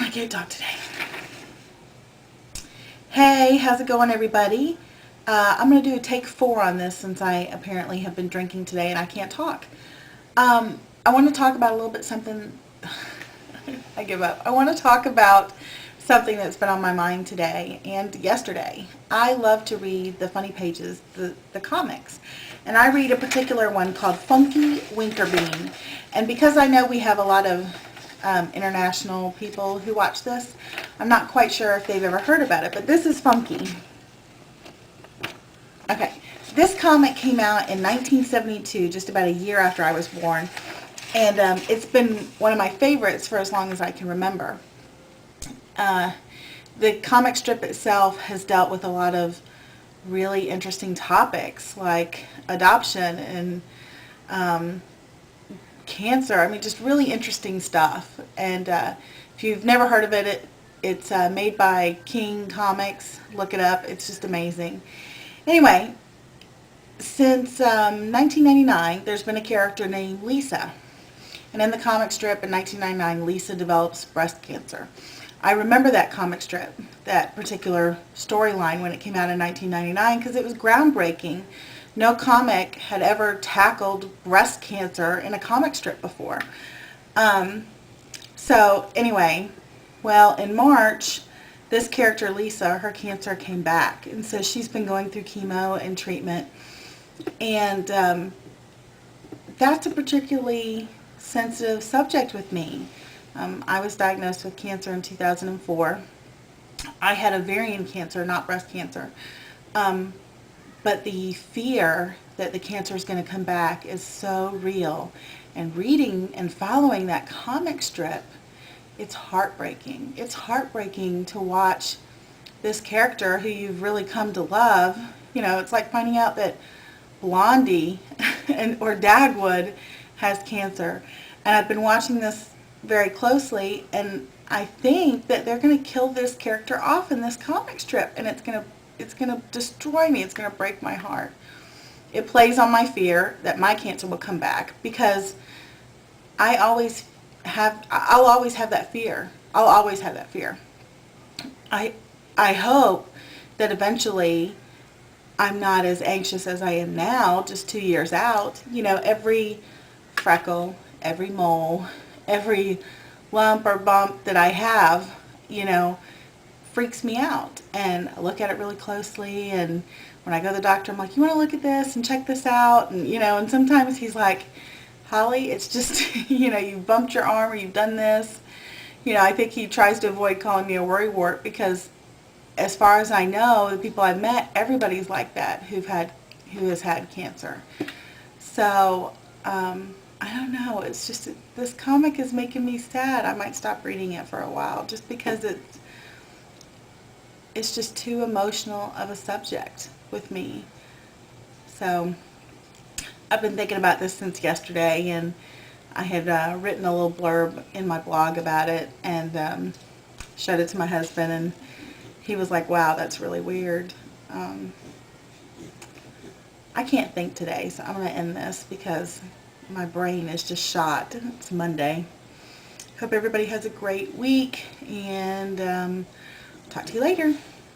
I can't talk today. Hey, how's it going, everybody? I'm going to do a take 4 on this since I apparently have been drinking today and I can't talk. I want to talk about a little bit something. I give up. I want to talk about something that's been on my mind today and yesterday. I love to read the funny pages, the comics. And I read a particular one called Funky Winkerbean. And because I know we have a lot of international people who watch this, I'm not quite sure if they've ever heard about it, but this is funky. Okay, this comic came out in 1972, just about a year after I was born, and it's been one of my favorites for as long as I can remember. The comic strip itself has dealt with a lot of really interesting topics like adoption and cancer. I mean, just really interesting stuff. And if you've never heard of it, it's made by King Comics. Look it up. It's just amazing. Anyway, since 1999, there's been a character named Lisa. And in the comic strip in 1999, Lisa develops breast cancer. I remember that comic strip, that particular storyline when it came out in 1999 because it was groundbreaking. No comic had ever tackled breast cancer in a comic strip before. So anyway, well, in March, this character, Lisa, her cancer came back. And so she's been going through chemo and treatment. And that's a particularly sensitive subject with me. I was diagnosed with cancer in 2004. I had ovarian cancer, not breast cancer. But the fear that the cancer is going to come back is so real. And reading and following that comic strip, it's heartbreaking. It's heartbreaking to watch this character who you've really come to love. You know, it's like finding out that Blondie or Dagwood has cancer. And I've been watching this very closely, and I think that they're going to kill this character off in this comic strip, and it's going to destroy me. It's going to break my heart. It plays on my fear that my cancer will come back because I'll always have that fear. I'll always have that fear. I hope that eventually I'm not as anxious as I am now, just 2 years out. You know, every freckle, every mole, every lump or bump that I have, you know, freaks me out. And I look at it really closely, and when I go to the doctor, I'm like, you want to look at this and check this out? And, you know, and sometimes he's like, Holly, it's just, you know, you bumped your arm or you've done this. You know, I think he tries to avoid calling me a worrywart because as far as I know, the people I've met, everybody's like that who has had cancer. So, I don't know. It's just, this comic is making me sad. I might stop reading it for a while just because it's just too emotional of a subject with me. So I've been thinking about this since yesterday, and I had written a little blurb in my blog about it and showed it to my husband, and he was like, wow, that's really weird. I can't think today, so I'm going to end this because my brain is just shot. It's Monday. Hope everybody has a great week, and talk to you later.